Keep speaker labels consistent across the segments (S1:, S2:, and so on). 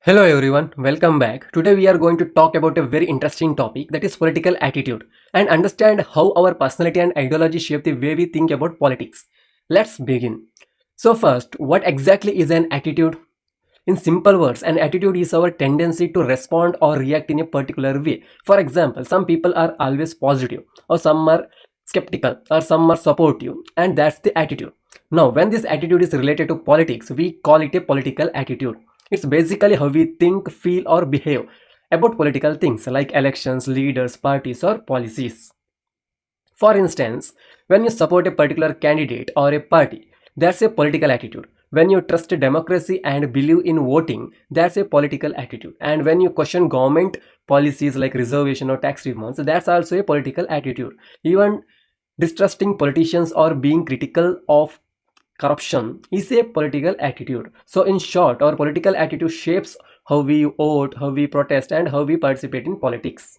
S1: Hello everyone, welcome back. Today we are going to talk about a very interesting topic, that is political attitude, and understand how our personality and ideology shape the way we think about politics. Let's begin. So first, what exactly is an attitude? In simple words, an attitude is our tendency to respond or react in a particular way. For example, some people are always positive, or some are skeptical, or some are supportive, and that's the attitude. Now, when this attitude is related to politics, we call it a political attitude. It's basically how we think, feel, or behave about political things like elections, leaders, parties, or policies. For instance, when you support a particular candidate or a party, that's a political attitude. When you trust democracy and believe in voting, that's a political attitude. And when you question government policies like reservation or tax reforms, that's also a political attitude. Even distrusting politicians or being critical of corruption is a political attitude. So in short, our political attitude shapes how we vote, how we protest, and how we participate in politics.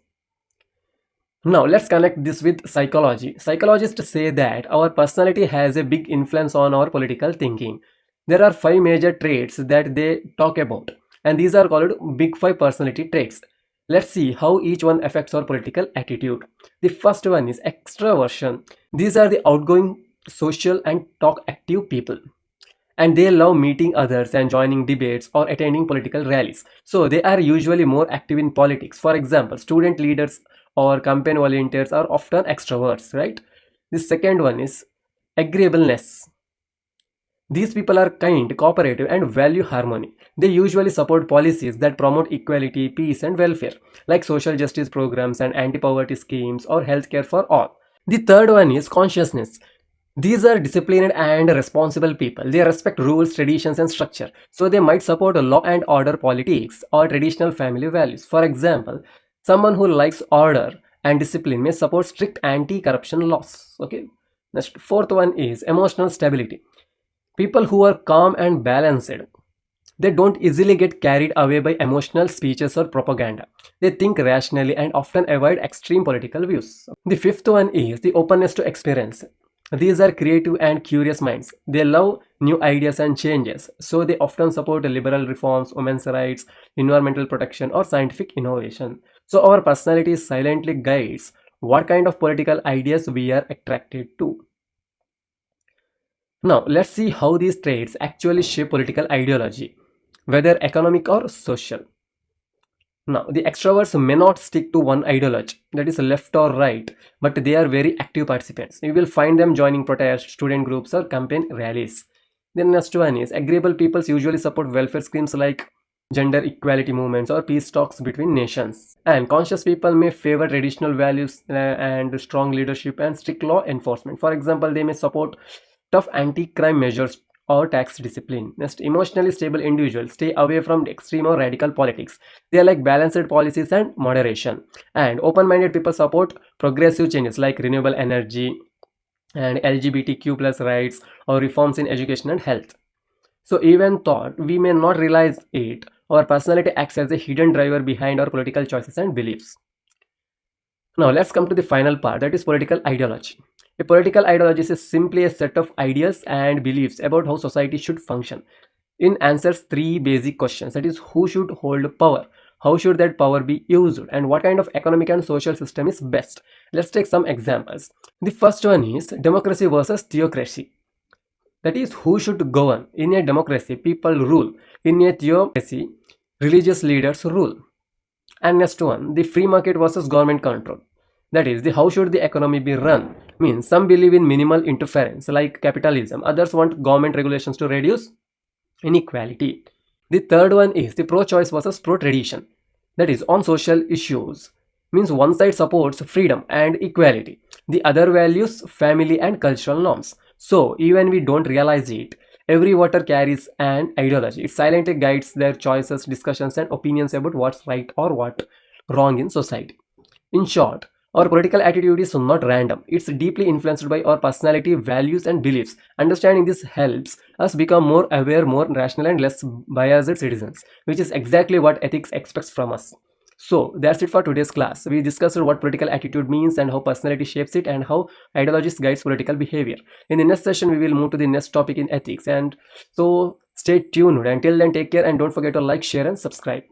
S1: Now let's connect this with psychology. Psychologists say that our personality has a big influence on our political thinking. There are 5 major traits that they talk about, and these are called big 5 personality traits. Let's see how each one affects our political attitude. The first one is extraversion. These are the outgoing, social, and talk active people, and they love meeting others and joining debates or attending political rallies. So they are usually more active in politics. For example, student leaders or campaign volunteers are often extroverts, right? The second one is agreeableness. These people are kind, cooperative, and value harmony. They usually support policies that promote equality, peace, and welfare, like social justice programs and anti-poverty schemes or healthcare for all. The third one is consciousness. These are disciplined and responsible people. They respect rules, traditions, and structure. So they might support a law and order politics or traditional family values. For example, someone who likes order and discipline may support strict anti-corruption laws. Okay. Next, fourth one is emotional stability. People who are calm and balanced. They don't easily get carried away by emotional speeches or propaganda. They think rationally and often avoid extreme political views. The fifth one is the openness to experience. These are creative and curious minds. They love new ideas and changes, so they often support liberal reforms, women's rights, environmental protection, or scientific innovation. So our personality silently guides what kind of political ideas we are attracted to. Now, let's see how these traits actually shape political ideology, whether economic or social. Now, the extroverts may not stick to one ideology, that is left or right, but they are very active participants. You will find them joining protests, student groups, or campaign rallies. The next one is agreeable peoples usually support welfare schemes like gender equality movements or peace talks between nations. And conscious people may favor traditional values and strong leadership and strict law enforcement. For example, they may support tough anti-crime measures or tax discipline. Next, emotionally stable individuals stay away from extreme or radical politics. They like balanced policies and moderation. And open-minded people support progressive changes like renewable energy and LGBTQ plus rights or reforms in education and health. So even though we may not realize it, our personality acts as a hidden driver behind our political choices and beliefs. Now let's come to the final part, that is political ideology. A political ideology is simply a set of ideas and beliefs about how society should function. It answers 3 basic questions, that is, who should hold power, how should that power be used, and what kind of economic and social system is best. Let's take some examples. The first one is democracy versus theocracy. That is, who should govern. In a democracy, people rule. In a theocracy, religious leaders rule. And next one, the free market versus government control. That is, how should the economy be run? Means some believe in minimal interference like capitalism. Others want government regulations to reduce inequality. The third one is the pro-choice versus pro-tradition. That is, on social issues. Means one side supports freedom and equality. The other values family and cultural norms. So even we don't realize it, every voter carries an ideology. It silently guides their choices, discussions, and opinions about what's right or what wrong in society. In short, our political attitude is not random. It's deeply influenced by our personality, values, and beliefs. Understanding this helps us become more aware, more rational, and less biased citizens, which is exactly what ethics expects from us. So that's it for today's class. We discussed what political attitude means and how personality shapes it and how ideologies guides political behavior. In the next session, we will move to the next topic in ethics. And so Stay tuned. Until then, take care and don't forget to like, share and subscribe.